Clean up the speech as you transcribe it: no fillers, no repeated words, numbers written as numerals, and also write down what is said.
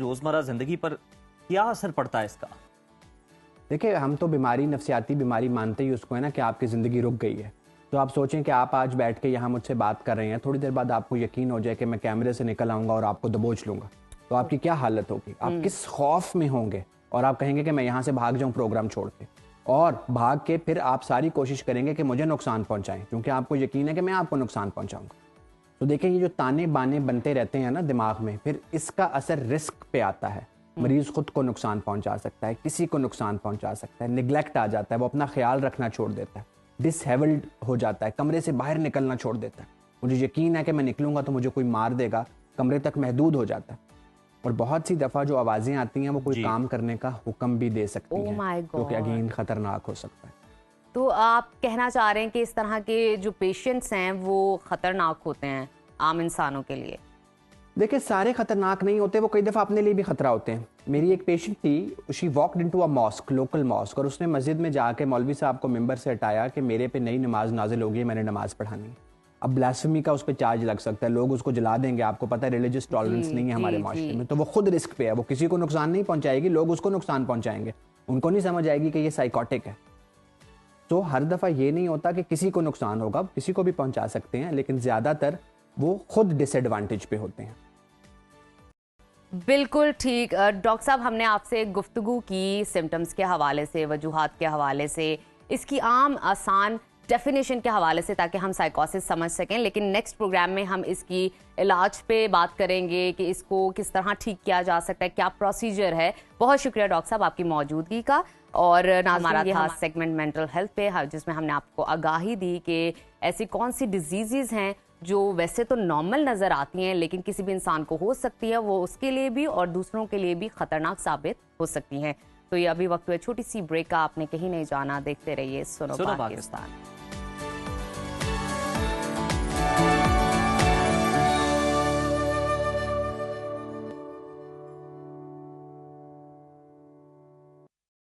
रोजमर्रा जिंदगी पर क्या असर पड़ता है इसका? देखिए, हम तो बीमारी, नफसियाती बीमारी मानते ही उसको है ना कि आपकी ज़िंदगी रुक गई है। तो आप सोचें कि आप आज बैठ के यहाँ मुझसे बात कर रहे हैं, थोड़ी देर बाद आपको यकीन हो जाए कि मैं कैमरे से निकल आऊँगा और आपको दबोच लूँगा, तो आपकी क्या हालत होगी? आप किस खौफ में होंगे और आप कहेंगे कि मैं यहाँ से भाग जाऊँ प्रोग्राम छोड़ के, और भाग के फिर आप सारी कोशिश करेंगे कि मुझे नुकसान पहुँचाएं, क्योंकि आपको यकीन है कि मैं आपको नुकसान पहुँचाऊँगा। तो देखिए, ये जो ताने बाने बनते रहते हैं ना दिमाग में, फिर इसका असर रिस्क पे आता है। मरीज खुद को नुकसान पहुंचा सकता है, किसी को नुकसान पहुंचा सकता है, निगलेक्ट आ जाता है, वो अपना ख्याल रखना छोड़ देता है, डिसहेबल्ड हो जाता है, कमरे से बाहर निकलना छोड़ देता है। मुझे यकीन है कि मैं निकलूंगा तो मुझे कोई मार देगा, कमरे तक महदूद हो जाता है। और बहुत सी दफ़ा जो आवाज़ें आती हैं वो कोई काम करने का हुक्म भी दे सकती हैं, जो कि अगेन ख़तरनाक हो सकता है। तो आप कहना चाह रहे हैं कि इस तरह के जो पेशेंट्स हैं वो ख़तरनाक होते हैं आम इंसानों के लिए? देखिए, सारे खतरनाक नहीं होते, वो कई दफ़ा अपने लिए भी खतरा होते हैं। मेरी एक पेशेंट थी, she walked into a mosque, local mosque, और उसने मस्जिद में जाके मौलवी साहब को मिंबर से हटाया कि मेरे पे नई नमाज नाजिल होगी, मैंने नमाज पढ़ानी। अब ब्लास्फेमी का उस पर चार्ज लग सकता है, लोग उसको जला देंगे। आपको पता है रिलीजियस टॉलरेंस नहीं है हमारे माशरे में, तो वो खुद रिस्क पे है, वो किसी को नुकसान नहीं पहुंचाएगी, लोग उसको नुकसान पहुंचाएंगे। उनको नहीं समझ आएगी कि ये साइकोटिक है। तो हर दफ़ा ये नहीं होता कि किसी को नुकसान होगा, किसी को भी पहुंचा सकते हैं, लेकिन ज़्यादातर वो खुद डिसएडवांटेज पे होते हैं। बिल्कुल ठीक। डॉक्टर साहब, हमने आपसे गुफ्तगू की सिम्टम्स के हवाले से, वजूहात के हवाले से, इसकी आम आसान डेफिनेशन के हवाले से, ताकि हम साइकोसिस समझ सकें। लेकिन नेक्स्ट प्रोग्राम में हम इसकी इलाज पे बात करेंगे कि इसको किस तरह ठीक किया जा सकता है, क्या प्रोसीजर है। बहुत शुक्रिया डॉक्टर साहब आपकी मौजूदगी का। और हमारा था सेगमेंट मेंटल हेल्थ पे, जिसमें हमने आपको आगाही दी कि ऐसी कौन सी डिजीज़ हैं जो वैसे तो नॉर्मल नज़र आती हैं लेकिन किसी भी इंसान को हो सकती है, वो उसके लिए भी और दूसरों के लिए भी ख़तरनाक साबित हो सकती हैं। तो ये अभी वक्त हुआ छोटी सी ब्रेक का, आपने कहीं नहीं जाना, देखते रहिए सुनो पाकिस्तान।